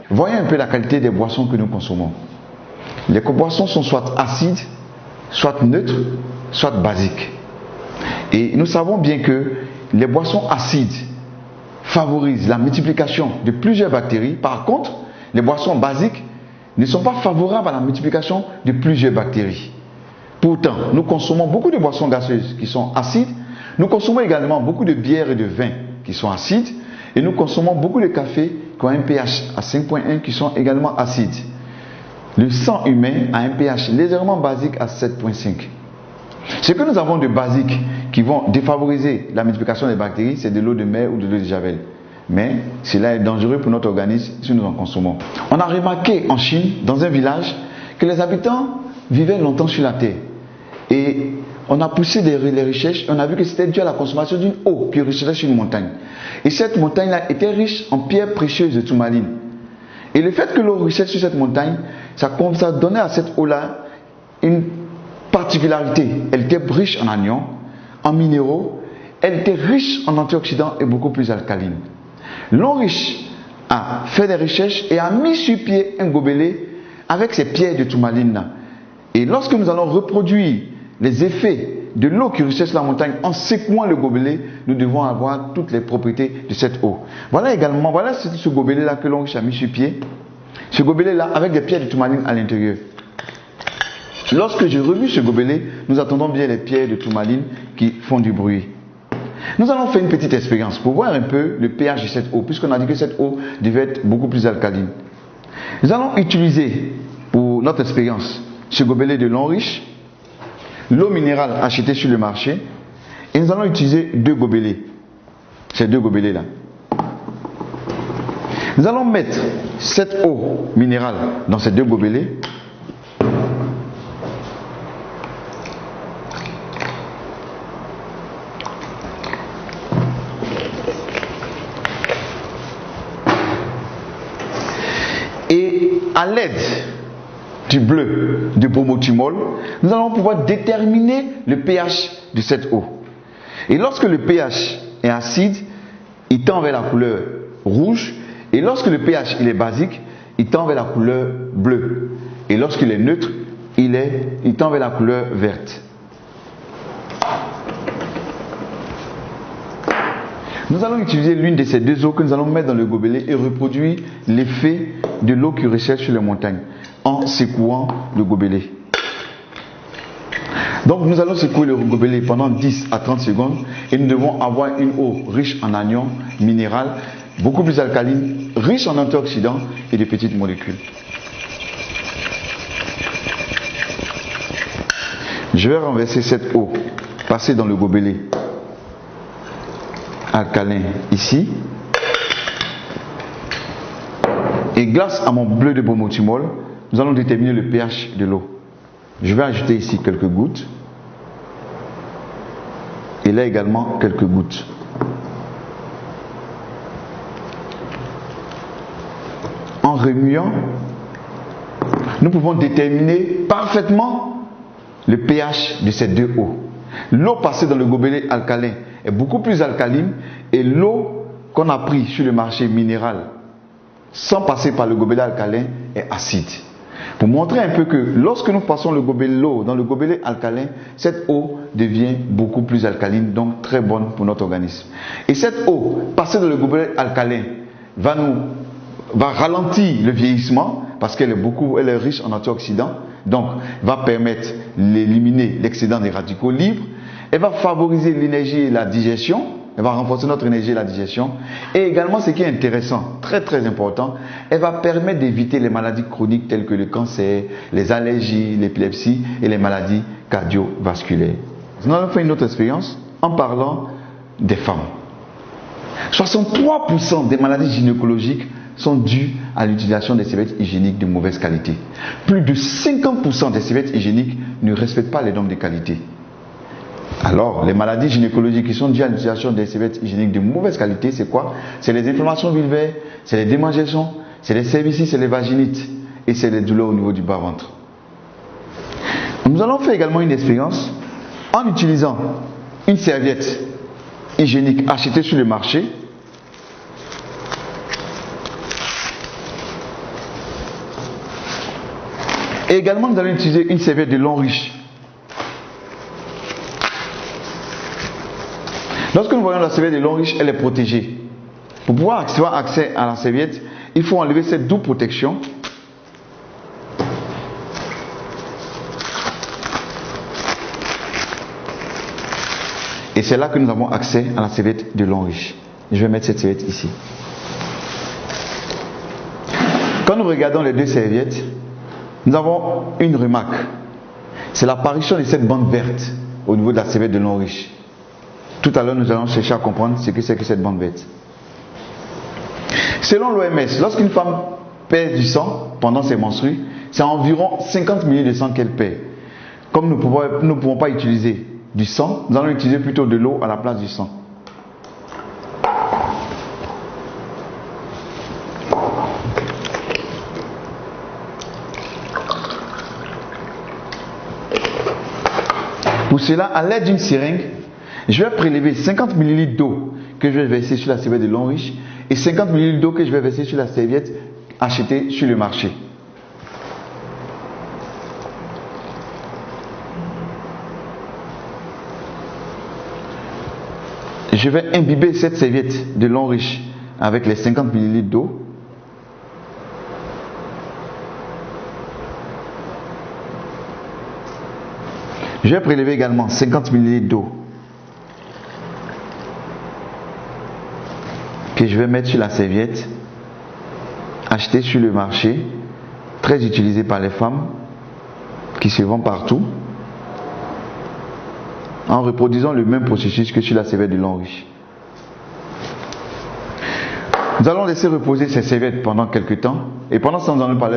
Voyons un peu la qualité des boissons que nous consommons. Les boissons sont soit acides, soit neutres, soit basiques. Et nous savons bien que les boissons acides favorisent la multiplication de plusieurs bactéries. Par contre, les boissons basiques ne sont pas favorables à la multiplication de plusieurs bactéries. Pourtant, nous consommons beaucoup de boissons gazeuses qui sont acides. Nous consommons également beaucoup de bières et de vins qui sont acides. Et nous consommons beaucoup de cafés qui ont un pH à 5,1 qui sont également acides. Le sang humain a un pH légèrement basique à 7,5. Ce que nous avons de basique qui vont défavoriser la multiplication des bactéries, c'est de l'eau de mer ou de l'eau de javel. Mais cela est dangereux pour notre organisme si nous en consommons. On a remarqué en Chine, dans un village, que les habitants vivaient longtemps sur la terre. Et on a poussé les recherches, on a vu que c'était dû à la consommation d'une eau qui ruissellait sur une montagne. Et cette montagne-là était riche en pierres précieuses de tourmaline. Et le fait que l'eau ruisselle sur cette montagne, ça donnait à cette eau-là une particularité. Elle était riche en anions, en minéraux, elle était riche en antioxydants et beaucoup plus alcaline. L'homme riche a fait des recherches et a mis sur pied un gobelet avec ces pierres de tourmaline. Et lorsque nous allons reproduire les effets de l'eau qui ruisselle sur la montagne en secouant le gobelet, nous devons avoir toutes les propriétés de cette eau. Voilà également, voilà ce gobelet-là que l'homme riche a mis sur pied. Ce gobelet-là avec des pierres de tourmaline à l'intérieur. Lorsque je remue ce gobelet, nous attendons bien les pierres de tourmaline qui font du bruit. Nous allons faire une petite expérience pour voir un peu le pH de cette eau, puisqu'on a dit que cette eau devait être beaucoup plus alcaline. Nous allons utiliser pour notre expérience ce gobelet de l'eau riche, l'eau minérale achetée sur le marché, et nous allons utiliser deux gobelets, ces deux gobelets-là. Nous allons mettre cette eau minérale dans ces deux gobelets. Et à l'aide du bleu de bromothymol, nous allons pouvoir déterminer le pH de cette eau. Et lorsque le pH est acide, il tend vers la couleur rouge. Et lorsque le pH il est basique, il tend vers la couleur bleue. Et lorsqu'il est neutre, il tend vers la couleur verte. Nous allons utiliser l'une de ces deux eaux que nous allons mettre dans le gobelet et reproduire l'effet de l'eau qui ruisselle sur les montagnes en secouant le gobelet. Donc nous allons secouer le gobelet pendant 10 à 30 secondes et nous devons avoir une eau riche en anions, minérales, beaucoup plus alcaline, riche en antioxydants et de petites molécules. Je vais renverser cette eau, passer dans le gobelet alcalin ici. Et grâce à mon bleu de bromothymol, nous allons déterminer le pH de l'eau. Je vais ajouter ici quelques gouttes. Et là également quelques gouttes. En remuant, nous pouvons déterminer parfaitement le pH de ces deux eaux. L'eau passée dans le gobelet alcalin est beaucoup plus alcaline et l'eau qu'on a prise sur le marché minéral sans passer par le gobelet alcalin est acide. Pour montrer un peu que lorsque nous passons l'eau dans le gobelet alcalin, cette eau devient beaucoup plus alcaline, donc très bonne pour notre organisme. Et cette eau passée dans le gobelet alcalin va ralentir le vieillissement parce qu'elle est riche en antioxydants, donc va permettre d'éliminer l'excédent des radicaux libres. Elle va favoriser l'énergie et la digestion. Elle va renforcer notre énergie et la digestion. Et également, ce qui est intéressant, très très important, elle va permettre d'éviter les maladies chroniques telles que le cancer, les allergies, l'épilepsie et les maladies cardiovasculaires. Nous allons faire une autre expérience en parlant des femmes. 63% des maladies gynécologiques sont dues à l'utilisation des serviettes hygiéniques de mauvaise qualité. Plus de 50% des serviettes hygiéniques ne respectent pas les normes de qualité. Alors, les maladies gynécologiques qui sont dues à l'utilisation des serviettes hygiéniques de mauvaise qualité, c'est quoi? C'est les inflammations vulvaires, c'est les démangeaisons, c'est les cervicites, c'est les vaginites et c'est les douleurs au niveau du bas-ventre. Nous allons faire également une expérience en utilisant une serviette hygiénique achetée sur le marché. Et également, nous allons utiliser une serviette de lin riche. Lorsque nous voyons la serviette de lin riche, elle est protégée. Pour pouvoir avoir accès à la serviette, il faut enlever cette double protection. Et c'est là que nous avons accès à la serviette de lin riche. Je vais mettre cette serviette ici. Quand nous regardons les deux serviettes, nous avons une remarque. C'est l'apparition de cette bande verte au niveau de la serviette de lin riche. Tout à l'heure, nous allons chercher à comprendre ce que c'est que cette bande verte. Selon l'OMS, lorsqu'une femme perd du sang pendant ses menstrues, c'est environ 50 ml de sang qu'elle perd. Comme nous ne pouvons pas utiliser du sang, nous allons utiliser plutôt de l'eau à la place du sang. Pour cela, à l'aide d'une seringue, je vais prélever 50 ml d'eau que je vais verser sur la serviette de lin riche et 50 ml d'eau que je vais verser sur la serviette achetée sur le marché. Je vais imbiber cette serviette de lin riche avec les 50 ml d'eau. Je vais prélever également 50 ml d'eau que je vais mettre sur la serviette achetée sur le marché, très utilisée par les femmes qui se vend partout, en reproduisant le même processus que sur la serviette de lin riche. Nous allons laisser reposer ces serviettes pendant quelques temps et pendant ce temps nous allons parler